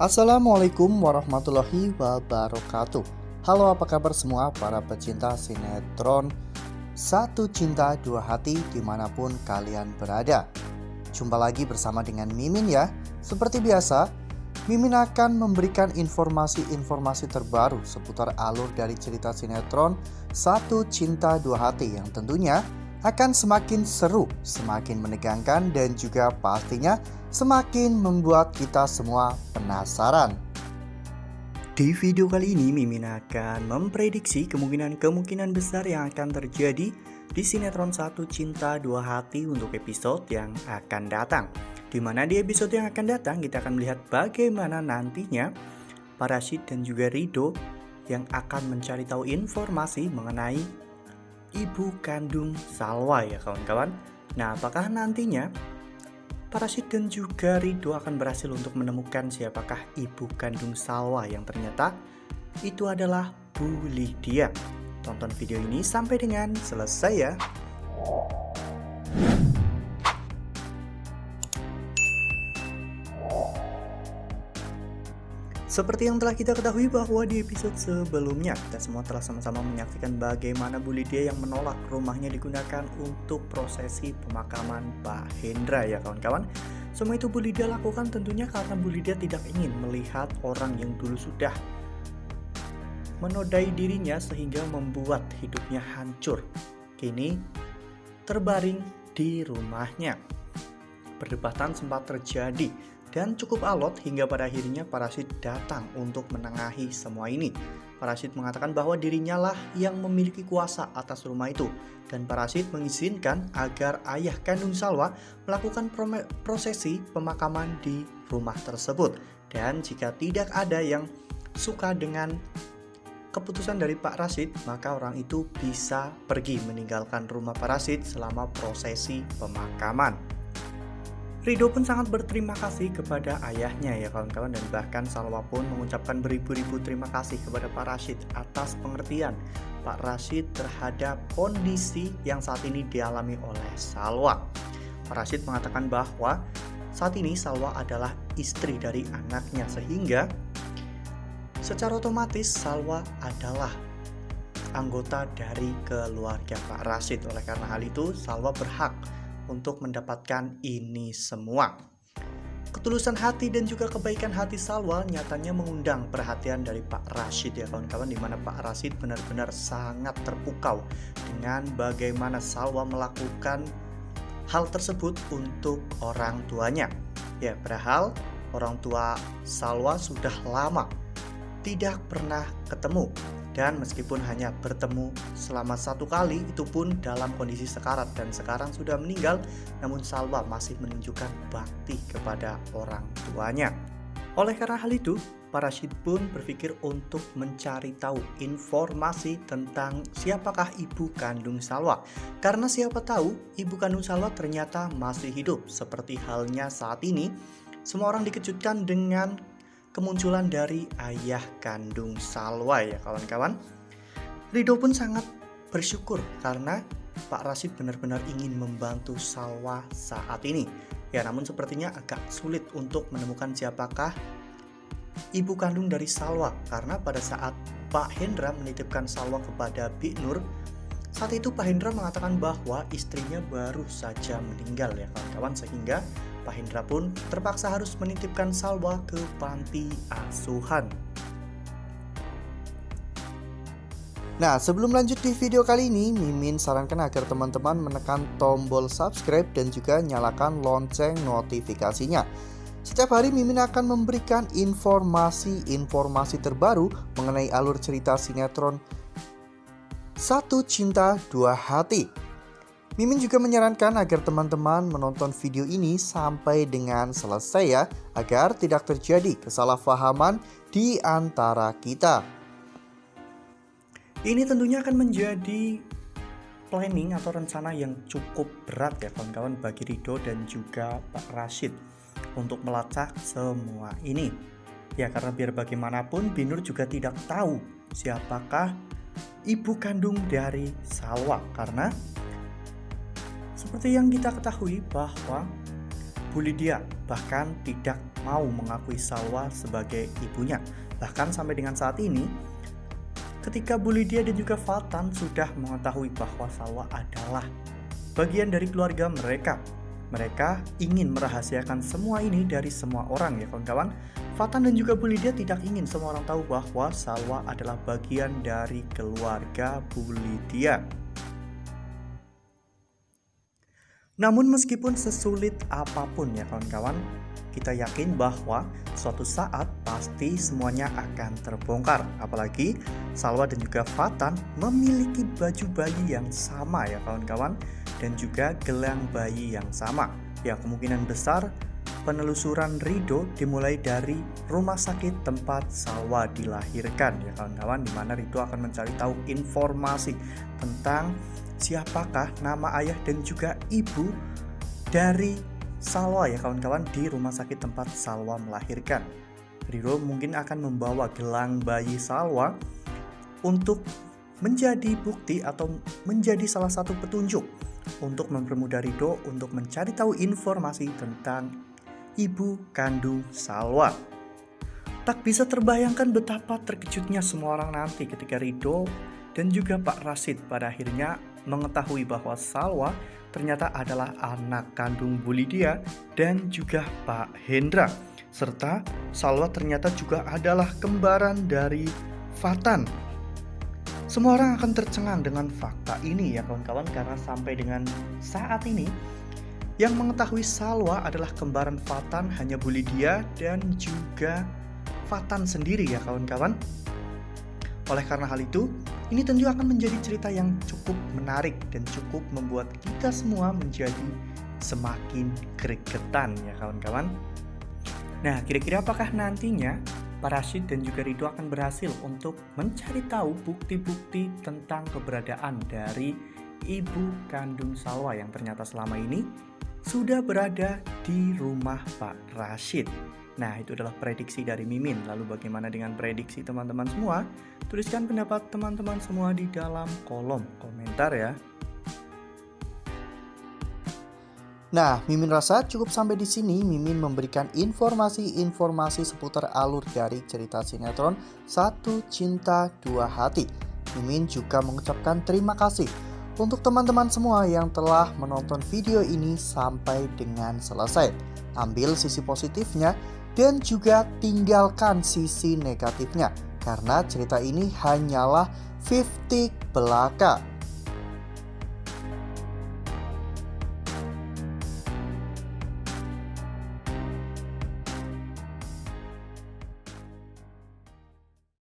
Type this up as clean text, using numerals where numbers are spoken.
Assalamualaikum warahmatullahi wabarakatuh. Halo, apa kabar semua para pecinta sinetron Satu Cinta Dua Hati dimanapun kalian berada. Jumpa lagi bersama dengan Mimin ya. Seperti biasa, Mimin akan memberikan informasi-informasi terbaru seputar alur dari cerita sinetron Satu Cinta Dua Hati yang tentunya akan semakin seru, semakin menegangkan, dan juga pastinya semakin membuat kita semua penasaran. Di video kali ini Mimin akan memprediksi kemungkinan besar yang akan terjadi di sinetron Satu Cinta Dua Hati untuk episode yang akan datang. Dimana di episode yang akan datang kita akan melihat bagaimana nantinya Pak Rashid dan juga Ridho yang akan mencari tahu informasi mengenai ibu kandung Salwa ya kawan-kawan. Nah, apakah nantinya Pak Rashid dan juga Ridho akan berhasil untuk menemukan siapakah ibu kandung Salwa yang ternyata itu adalah Bu Lydia. Tonton video ini sampai dengan selesai ya. Seperti yang telah kita ketahui bahwa di episode sebelumnya kita semua telah sama-sama menyaksikan bagaimana Bu Lydia yang menolak rumahnya digunakan untuk prosesi pemakaman Pak Hendra ya kawan-kawan. Semua itu Bu Lydia lakukan tentunya karena Bu Lydia tidak ingin melihat orang yang dulu sudah menodai dirinya sehingga membuat hidupnya hancur. Kini terbaring di rumahnya. Perdebatan sempat terjadi dan cukup alot hingga pada akhirnya Pak Rashid datang untuk menengahi semua ini. Pak Rashid mengatakan bahwa dirinya lah yang memiliki kuasa atas rumah itu. Dan Pak Rashid mengizinkan agar ayah kandung Salwa melakukan prosesi pemakaman di rumah tersebut. Dan jika tidak ada yang suka dengan keputusan dari Pak Rashid, maka orang itu bisa pergi meninggalkan rumah Pak Rashid selama prosesi pemakaman. Ridho pun sangat berterima kasih kepada ayahnya ya kawan-kawan, dan bahkan Salwa pun mengucapkan beribu-ribu terima kasih kepada Pak Rashid atas pengertian Pak Rashid terhadap kondisi yang saat ini dialami oleh Salwa. Pak Rashid mengatakan bahwa saat ini Salwa adalah istri dari anaknya, sehingga secara otomatis Salwa adalah anggota dari keluarga Pak Rashid. Oleh karena hal itu Salwa berhak untuk mendapatkan ini semua. Ketulusan hati dan juga kebaikan hati Salwa nyatanya mengundang perhatian dari Pak Rashid ya kawan-kawan, di mana Pak Rashid benar-benar sangat terpukau dengan bagaimana Salwa melakukan hal tersebut untuk orang tuanya. Ya, padahal orang tua Salwa sudah lama tidak pernah ketemu. Dan meskipun hanya bertemu selama satu kali, itu pun dalam kondisi sekarat dan sekarang sudah meninggal, namun Salwa masih menunjukkan bakti kepada orang tuanya. Oleh karena hal itu, Pak Rashid pun berpikir untuk mencari tahu informasi tentang siapakah ibu kandung Salwa. Karena siapa tahu ibu kandung Salwa ternyata masih hidup. Seperti halnya saat ini, semua orang dikejutkan dengan kemunculan dari ayah kandung Salwa ya kawan-kawan. Ridho pun sangat bersyukur karena Pak Rashid benar-benar ingin membantu Salwa saat ini. Ya, namun sepertinya agak sulit untuk menemukan siapakah ibu kandung dari Salwa, karena pada saat Pak Hendra menitipkan Salwa kepada Bik Nur, saat itu Pak Hendra mengatakan bahwa istrinya baru saja meninggal ya kawan-kawan, sehingga Pak Hendra pun terpaksa harus menitipkan Salwa ke panti asuhan. Nah, sebelum lanjut di video kali ini, Mimin sarankan agar teman-teman menekan tombol subscribe dan juga nyalakan lonceng notifikasinya. Setiap hari Mimin akan memberikan informasi terbaru mengenai alur cerita sinetron Satu Cinta Dua Hati. Mimin juga menyarankan agar teman-teman menonton video ini sampai dengan selesai ya, agar tidak terjadi kesalahpahaman di antara kita. Ini tentunya akan menjadi planning atau rencana yang cukup berat ya kawan-kawan bagi Ridho dan juga Pak Rashid untuk melacak semua ini. Ya, karena biar bagaimanapun Bik Nur juga tidak tahu siapakah ibu kandung dari Salwa, karena seperti yang kita ketahui bahwa Bu Lydia bahkan tidak mau mengakui Salwa sebagai ibunya. Bahkan sampai dengan saat ini, ketika Bu Lydia dan juga Fatan sudah mengetahui bahwa Salwa adalah bagian dari keluarga mereka ingin merahasiakan semua ini dari semua orang ya kawan-kawan. Fatan dan juga Bu Lydia tidak ingin semua orang tahu bahwa Salwa adalah bagian dari keluarga Bu Lydia. Namun meskipun sesulit apapun ya kawan-kawan, kita yakin bahwa suatu saat pasti semuanya akan terbongkar. Apalagi Salwa dan juga Fatan memiliki baju bayi yang sama ya kawan-kawan, dan juga gelang bayi yang sama. Ya, kemungkinan besar penelusuran Ridho dimulai dari rumah sakit tempat Salwa dilahirkan ya kawan-kawan, di mana Ridho akan mencari tahu informasi tentang siapakah nama ayah dan juga ibu dari Salwa ya kawan-kawan di rumah sakit tempat Salwa melahirkan. Ridho mungkin akan membawa gelang bayi Salwa untuk menjadi bukti atau menjadi salah satu petunjuk untuk mempermudah Ridho untuk mencari tahu informasi tentang ibu kandung Salwa. Tak bisa terbayangkan betapa terkejutnya semua orang nanti ketika Ridho dan juga Pak Rashid pada akhirnya mengetahui bahwa Salwa ternyata adalah anak kandung Bu Lydia dan juga Pak Hendra, serta Salwa ternyata juga adalah kembaran dari Fatan. Semua orang akan tercengang dengan fakta ini ya kawan-kawan, karena sampai dengan saat ini yang mengetahui Salwa adalah kembaran Fatan hanya Bu Lydia dan juga Fatan sendiri ya kawan-kawan. Oleh karena hal itu, ini tentu akan menjadi cerita yang cukup menarik dan cukup membuat kita semua menjadi semakin gregetan ya kawan-kawan. Nah, kira-kira apakah nantinya Pak Rashid dan juga Ridho akan berhasil untuk mencari tahu bukti-bukti tentang keberadaan dari ibu kandung Salwa yang ternyata selama ini sudah berada di rumah Pak Rashid? Nah, itu adalah prediksi dari Mimin. Lalu bagaimana dengan prediksi teman-teman semua? Tuliskan pendapat teman-teman semua di dalam kolom komentar ya. Nah, Mimin rasa cukup sampai di sini. Mimin memberikan informasi-informasi seputar alur dari cerita sinetron Satu Cinta Dua Hati. Mimin juga mengucapkan terima kasih untuk teman-teman semua yang telah menonton video ini sampai dengan selesai. Ambil sisi positifnya dan juga tinggalkan sisi negatifnya, karena cerita ini hanyalah 50 belaka.